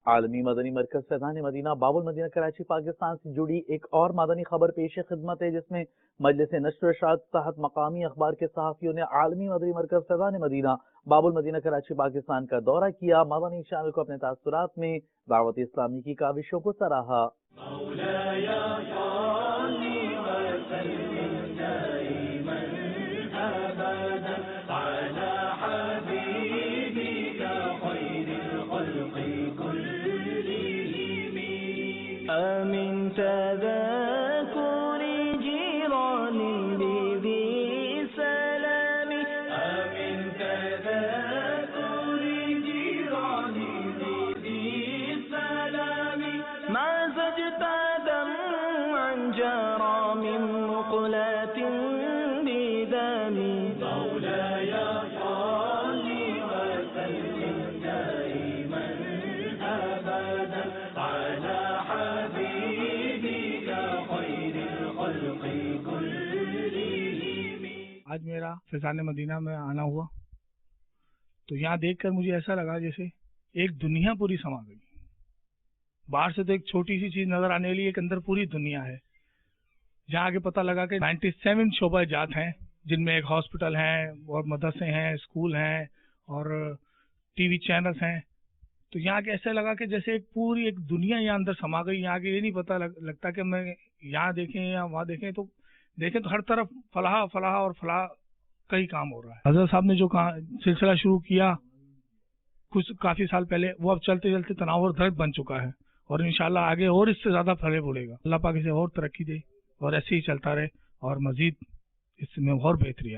आलमी मदनी मरकज फैज़ान मदीना बाबुल मदीना कराची पाकिस्तान से जुड़ी एक और मदनी खबर पेश खिदमत है, जिसमें मजलिस नश्र इरशाद तहत मकामी अखबार के सहाफ़ियों ने आलमी मदनी मरकज फैज़ान मदीना बाबुल मदीना कराची पाकिस्तान का दौरा किया। मदनी चैनल को अपने तासुरात में दावत इस्लामी की काविशों को सराहा। من تذاكر جيران بذي سلام من تذاكر جيران بذي سلام ما زجت دمعا جرى من مقلة بدم مولاي صل وسلم دائما أبدا على आज मेरा फैज़ान मदीना में आना हुआ तो यहाँ देखकर मुझे ऐसा लगा जैसे एक दुनिया पूरी समा गई। बाहर से तो एक छोटी सी चीज नजर आने वाली, एक अंदर पूरी दुनिया है। जहाँ आगे पता लगा कि 97 शोबा जात हैं, जिनमें एक हॉस्पिटल है और मदरसे हैं, स्कूल हैं और टीवी चैनल्स हैं। तो यहाँ के ऐसा लगा कि जैसे एक पूरी एक दुनिया यहाँ अंदर समा गई। यहाँ के ये नहीं पता लगता कि मैं यहाँ देखें या वहाँ देखें, तो देखें तो हर तरफ फलाह फलाह और फलाह का ही काम हो रहा है। हजरत साहब ने जो सिलसिला शुरू किया कुछ काफी साल पहले, वो अब चलते चलते तनावर दर्द बन चुका है और इंशाल्लाह आगे और इससे ज्यादा फले बढ़ेगा। अल्लाह पाक इसे और तरक्की दे और ऐसे ही चलता रहे और मजीद इसमें और बेहतरी आए।